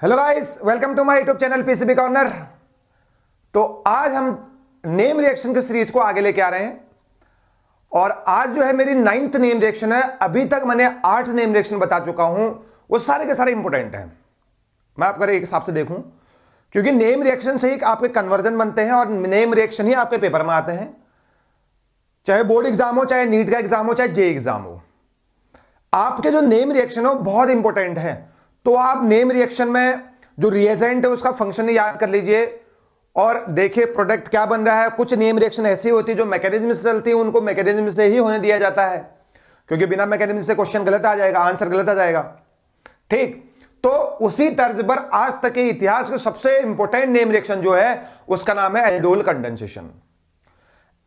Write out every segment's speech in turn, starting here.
Hello guys, welcome to my YouTube channel PCB corner. तो आज हम नेम रिएक्शन की सीरीज को आगे लेके आ रहे हैं और आज जो है मेरी 9th नेम रिएक्शन है। अभी तक मैंने 8 नेम रिएक्शन बता चुका हूं, वो सारे के सारे इंपॉर्टेंट हैं। मैं आपका एक हिसाब से देखूं, क्योंकि नेम रिएक्शन से ही आपके कन्वर्जन बनते हैं और नेम रिएक्शन ही आपके पेपर में आते हैं, चाहे बोर्ड एग्जाम हो, चाहे नीट का एग्जाम हो, चाहे जे एग्जाम हो। आपके जो नेम रिएक्शन हो बहुत इंपॉर्टेंट है। तो आप नेम रिएक्शन में जो रिएजेंट है उसका फंक्शन याद कर लीजिए और देखिए प्रोडक्ट क्या बन रहा है। कुछ नेम रिएक्शन ऐसी होती है जो मैकेनिज्म से चलती है, उनको मैकेनिज्म से ही होने दिया जाता है, क्योंकि बिना मैकेनिज्म से क्वेश्चन गलत आ जाएगा, आंसर गलत आ जाएगा। ठीक, तो उसी तर्ज पर आज तक के इतिहास के सबसे इंपॉर्टेंट नेम रिएक्शन जो है उसका नाम है एल्डोल कंडेंसेशन।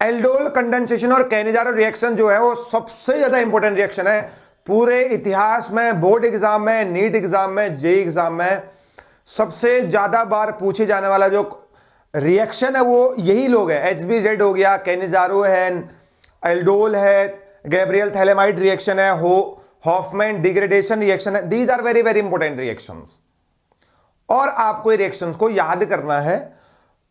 एल्डोल कंडेंसेशन और कैनिजारो रिएक्शन जो है वो सबसे ज्यादा इंपॉर्टेंट रिएक्शन है पूरे इतिहास में। बोर्ड एग्जाम में, नीट एग्जाम में, जे एग्जाम में सबसे ज्यादा बार पूछे जाने वाला जो रिएक्शन है वो यही लोग है। HBZ हो गया, कैनिजारो है, एल्डोल है, गैब्रियल थैलेमाइड रिएक्शन है, हॉफमैन डिग्रेडेशन रिएक्शन है। These are very very important reactions और आपको ये रिएक्शंस को याद करना है।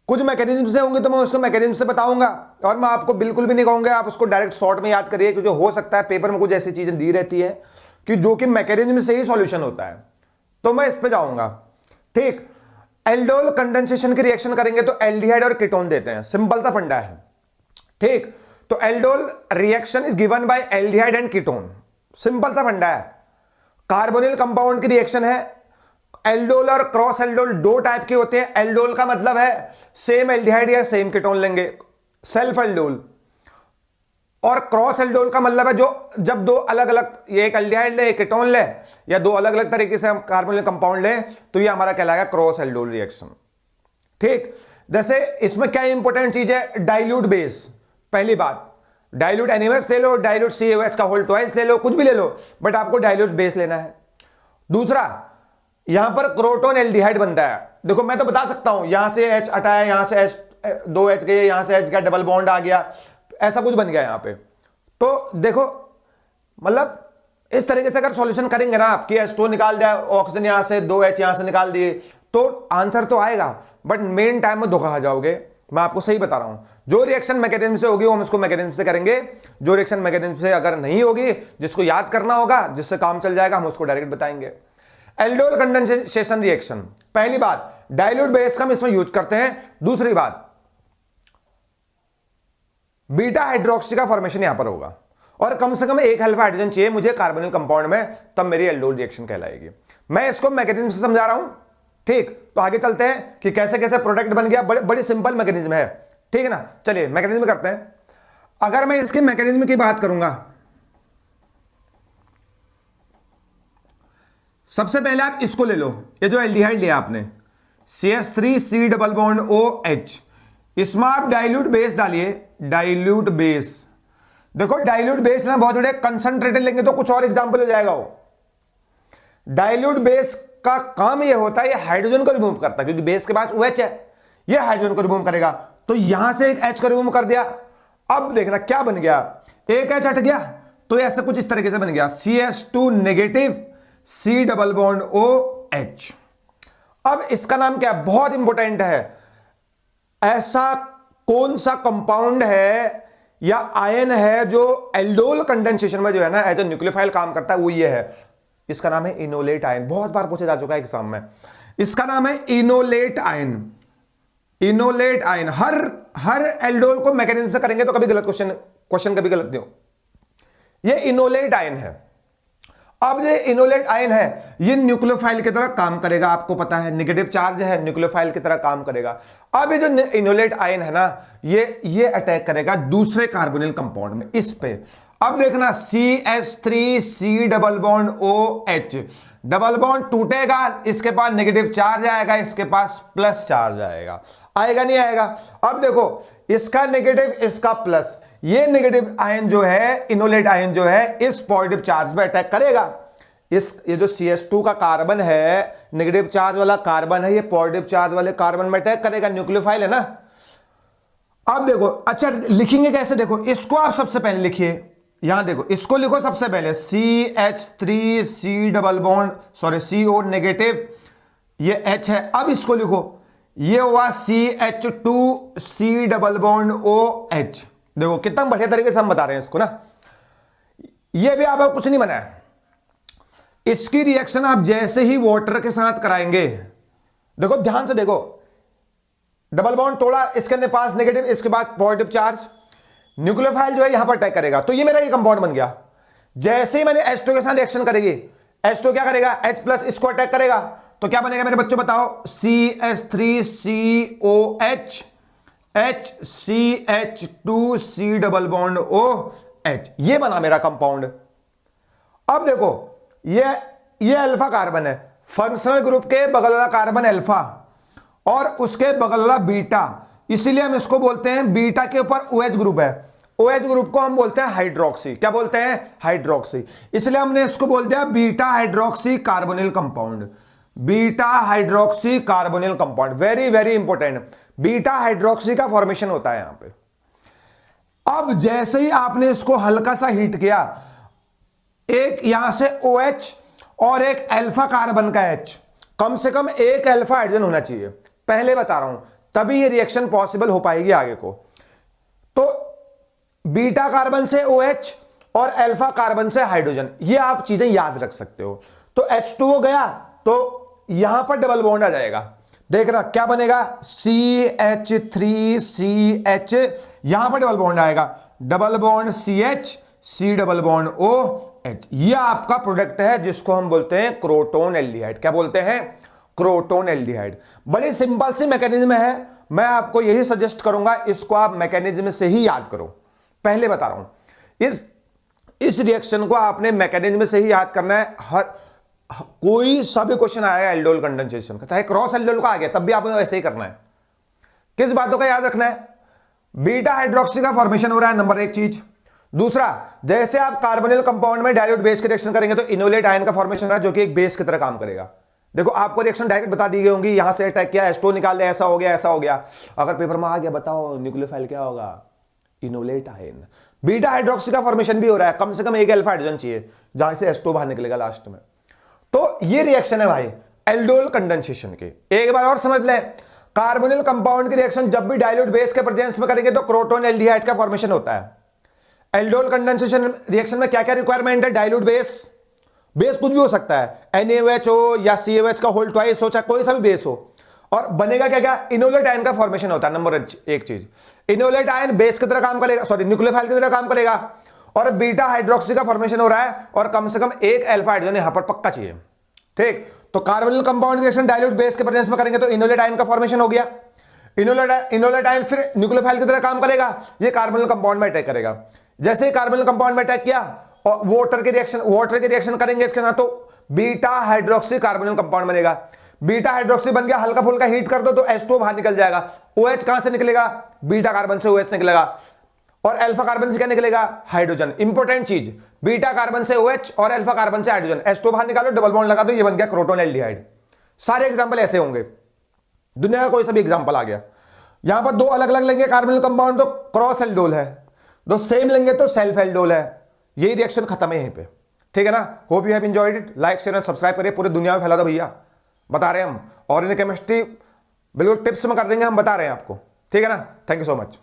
कुछ मैकेनिज्म से होंगे तो मैं उसको मैकेनिज्म से बताऊंगा और मैं आपको बिल्कुल भी नहीं कहूंगा आप उसको डायरेक्ट शॉर्ट में याद करिए, क्योंकि हो सकता है पेपर में कुछ ऐसी चीजें दी रहती है कि जो कि मैकेनिज्म से ही सॉल्यूशन होता है, तो मैं इस पे जाऊंगा। ठीक, एल्डोल कंडेंसेशन की रिएक्शन करेंगे तो एल्डिहाइड और कीटोन देते हैं, सिंपल सा फंडा है। ठीक, तो aldol reaction is given by aldehyde and ketone, simple सा फंडा है। कार्बोनिल कंपाउंड की रिएक्शन है। एल्डोल और क्रॉस एल्डोल दो टाइप के होते हैं। एल्डोल का मतलब है सेम एल्डिहाइड या सेम कीटोन लेंगे, सेल्फ एल्डोल। और क्रॉस एल्डोल का मतलब है जो जब दो अलग अलग, ये एक एल्डिहाइड ले, एक कीटोन ले, या दो अलग अलग तरीके से हम कार्बोनिल कंपाउंड ले, तो ये हमारा कहलाएगा क्रॉस एल्डोल रिएक्शन। ठीक, जैसे इसमें क्या इंपॉर्टेंट चीज है, डाइल्यूट बेस। पहली बात, डाइल्यूट NaOH ले लो, डाइल्यूट CaOH का होल ट्वाइस ले लो, कुछ भी ले लो, बट आपको डाइल्यूट बेस लेना है। दूसरा, यहां पर क्रोटोन एल्डिहाइड बनता है। देखो मैं तो बता सकता हूं, यहां से H हटाया, यहां से H2H गए, यहां से H का डबल बॉन्ड आ गया, ऐसा कुछ बन गया यहां पे। तो देखो मतलब इस तरीके से अगर सॉल्यूशन करेंगे ना, आपकी H2 निकाल दिया, ऑक्सीजन यहां से, 2H यहां से निकाल दिए, तो आंसर तो आएगा, बट मेन टाइम में धोखा खा जाओगे। मैं आपको सही बता रहा हूं, जो रिएक्शन मैकेनिज्म से होगी वो हम इसको मैकेनिज्म से करेंगे, जो रिएक्शन मैकेनिज्म से अगर नहीं होगी, जिसको याद करना होगा, जिससे काम चल जाएगा, हम उसको डायरेक्ट बताएंगे। एल्डोल कंडेंसेशन रिएक्शन, पहली बात डाइल्यूट बेस का हम इसमें यूज करते हैं। दूसरी बात, बीटा हाइड्रोक्सी का फॉर्मेशन यहां पर होगा और कम से कम एक अल्फा हाइड्रोजन चाहिए मुझे कार्बोनिल कंपाउंड में, तब मेरी एल्डोल रिएक्शन कहलाएगी। मैं इसको मैकेनिज्म से समझा रहा हूं। ठीक, तो आगे चलते हैं कि कैसे कैसे प्रोडक्ट बन गया। बड़ी सिंपल मैकेनिज्म है, ठीक है ना। चलिए मैकेनिज्म करते हैं। अगर मैं इसके मैकेनिज्म की बात करूंगा, सबसे पहले आप इसको ले लो, ये जो एल्डिहाइड लिया आपने, CH3C डबल बॉन्ड OH, इसमें आप डाइल्यूट बेस डालिए, डाइल्यूट बेस। देखो डाइल्यूट बेस ना बहुत बड़े कंसंट्रेटेड लेंगे तो कुछ और एग्जांपल हो जाएगा वो। डाइल्यूट बेस का काम ये होता है, ये हाइड्रोजन को रिमूव करता है, क्योंकि बेस के पास OH है, ये हाइड्रोजन को रिमूव करेगा। तो यहां से एक H को रिमूव कर दिया। अब देखना क्या बन गया, एक H हट गया, तो ऐसे कुछ इस तरीके से बन गया, CH2 negative C double bond OH। अब इसका नाम क्या है, बहुत इंपॉर्टेंट है। ऐसा कौन सा कंपाउंड है या आयन है जो एल्डोल कंडेंसेशन में जो है ना एज ए न्यूक्लियोफाइल काम करता है, वो ये है, इसका नाम है इनोलेट आयन। बहुत बार पूछा जा चुका है एग्जाम में, इसका नाम है इनोलेट आयन। इनोलेट आयन, हर एल्डोल को मैकेनिज्म से करेंगे तो कभी गलत क्वेश्चन कभी गलत नहीं हो। ये इनोलेट आयन है। अब ये इनोलेट आयन है, ये न्यूक्लियोफाइल की तरह काम करेगा, आपको पता है नेगेटिव चार्ज है, न्यूक्लियोफाइल की तरह काम करेगा। अब ये जो इनोलेट आयन है ना, ये अटैक करेगा दूसरे कार्बोनिल कंपाउंड में, इस पे। अब देखना CH3C double bond OH, double bond टूटेगा, इसके पास नेगेटिव चार्ज आएगा, इसके पास प्लस चार्ज आएगा, आएगा नहीं आएगा। अब देखो इसका नेगेटिव, इसका प्लस, ये नेगेटिव आयन जो है, इनोलेट आयन जो है, इस पॉजिटिव चार्ज पे अटैक करेगा। ये जो CH2 का कार्बन है, नेगेटिव चार्ज वाला कार्बन है, ये पॉजिटिव चार्ज वाले कार्बन में अटैक करेगा, न्यूक्लियोफाइल है ना। अब देखो, अच्छा लिखेंगे कैसे, देखो इसको आप सबसे पहले लिखिए, यहां देखो इसको लिखो सबसे पहले, CH3C double bond, sorry CO negative ये H है, अब इसको लिखो, ये हुआ CH2 डबल बॉन्ड OH। देखो कितना बढ़िया तरीके से हम बता रहे हैं इसको ना। ये भी आपको कुछ नहीं बना है, इसकी रिएक्शन आप जैसे ही वाटर के साथ कराएंगे, देखो ध्यान से देखो, डबल बॉन्ड तोड़ा, इसके अंदर पास नेगेटिव, इसके बाद पॉजिटिव चार्ज, न्यूक्लियोफाइल जो है यहां पर अटैक करेगा, तो ये मेरा ये कंपाउंड बन गया। जैसे ही मैंने H2 के साथ रिएक्शन करेगी, H2 क्या करेगा, H प्लस इसको अटैक करेगा, तो क्या बनेगा मेरे बच्चों बताओ, CH3COH HCH2C double bond OH, ये बना मेरा कंपाउंड। अब देखो ये अल्फा कार्बन है, फंक्शनल ग्रुप के बगल वाला कार्बन अल्फा और उसके बगल वाला बीटा, इसीलिए हम इसको बोलते हैं, बीटा के ऊपर OH ग्रुप है, OH ग्रुप को हम बोलते हैं हाइड्रोक्सी। क्या बोलते हैं, हाइड्रोक्सी। इसलिए हमने इसको बोल दिया beta hydroxy carbonyl compound, beta hydroxy carbonyl compound. Very very important, beta hydroxy का फॉर्मेशन होता है यहां पे। अब जैसे ही आपने इसको हल्का सा हीट किया, एक यहां से OH और एक अल्फा कार्बन का H, कम से कम एक अल्फा हाइड्रोजन होना चाहिए, पहले बता रहा हूं, तभी ये रिएक्शन पॉसिबल हो पाएगी आगे को। तो बीटा कार्बन से OH और अल्फा कार्बन से हाइड्रोजन, ये आप चीजें याद रख सकते हो। तो H2O गया तो यहां पर डबल बॉन्ड आ जाएगा, देखना क्या बनेगा, CH3CH, यहां पर डबल बॉन्ड आएगा, double bond CH C double bond OH। ये आपका प्रोडक्ट है जिसको हम बोलते हैं क्रोटोन एल्डिहाइड। क्या बोलते हैं, क्रोटोन एल्डिहाइड। बड़ी सिंपल सी मैकेनिज्म है, मैं आपको यही सजेस्ट करूंगा, इसको आप मैकेनिज्म से ही याद करो, पहले बता रहा हूं। इस रिएक्शन को आपने मैकेनिज्म से ही याद करना है। कोई सा भी क्वेश्चन आएगा एल्डोल कंडेंसेशन का, चाहे क्रॉस एल्डोल का आ गया, तब भी आपने वैसे ही करना है। किस बातों का याद रखना है, बीटा हाइड्रोक्सी का फॉर्मेशन हो रहा है, नंबर एक चीज। दूसरा, जैसे आप कार्बोनिल कंपाउंड में डाइल्यूट बेस के रिएक्शन करेंगे तो इनोलेट आयन का फॉर्मेशन हो रहा है, जो कि एक बेस की तरह काम करेगा। देखो आपको रिएक्शन डायरेक्ट बता दी गई होंगी, यहां से अटैक किया, H2 निकाल लिया, ऐसा हो गया, ऐसा हो गया। अगर पेपर में आ गया, बताओ न्यूक्लियोफाइल क्या होगा, इनोलेट आयन। बीटा हाइड्रोक्सी का फॉर्मेशन भी हो रहा है, कम से कम एक अल्फा हाइड्रोजन चाहिए, जहां से H2 बाहर निकलेगा लास्ट में। तो ये रिएक्शन है भाई एल्डोल कंडेंसेशन के। एक बार और समझ लें, कार्बोनिल कंपाउंड की रिएक्शन जब भी डाइल्यूट बेस के प्रेजेंस में करेंगे तो क्रोटोन एल्डिहाइड का फॉर्मेशन होता है। एल्डोल कंडेंसेशन रिएक्शन में क्या क्या रिक्वायरमेंट है, डाइल्यूट बेस, बेस कुछ भी हो सकता है, NaOH हो या CaOH का होल ट्वाइस हो, चाहे कोई सा भी बेस हो, और बनेगा क्या क्या, इनोलेट आयन का फॉर्मेशन होता है। नंबर एक चीज, इनोलेट आयन बेस की तरह काम करेगा, सॉरी न्यूक्लियोफाइल की तरह काम करेगा, और बीटा हाइड्रोक्सी का फॉर्मेशन हो रहा है, और कम से कम एक अल्फा हाइड्रोजन यहां पर पक्का चाहिए। ठीक, तो carbonyl compound reaction dilute base के प्रेजेंस में करेंगे तो इनोलेट आयन का फॉर्मेशन हो गया। इनोलेट आयन फिर न्यूक्लियोफाइल की तरह काम करेगा, ये कार्बोनिल कंपाउंड में अटैक करेगा। जैसे ही कार्बोनिल कंपाउंड में अटैक किया और वाटर के रिएक्शन करेंगे इसके साथ, तो बीटा हाइड्रोक्सी कार्बोनिल कंपाउंड बनेगा। बीटा हाइड्रोक्सी बन गया, हल्का फुल्का हीट कर दो तो H2 बाहर निकल जाएगा। OH कहां से निकलेगा, बीटा कार्बन से OH निकलेगा, और अल्फा कार्बन से क्या निकलेगा, हाइड्रोजन। इंपॉर्टेंट चीज, बीटा कार्बन से OH और अल्फा कार्बन से हाइड्रोजन, H2 बाहर निकालो, डबल बॉन्ड लगा दो, ये बन गया क्रोटोन एल्डिहाइड। सारे एग्जांपल ऐसे होंगे, दुनिया का कोई सा भी एग्जांपल आ गया। यहां पर दो अलग अलग लेंगे कार्बोनिल कंपाउंड तो क्रॉस एल्डोल है, दो सेम लेंगे तो सेल्फ एल्डोल है। यही रिएक्शन खत्म है यहीं पे, ठीक है ना। Hope you have enjoyed it, like share and subscribe करिए, पूरी दुनिया में फैला दो भैया, बता रहे हैं हम। और इन्हें केमिस्ट्री बिल्कुल टिप्स में कर देंगे हम, बता रहे हैं आपको, ठीक है ना। Thank you so much.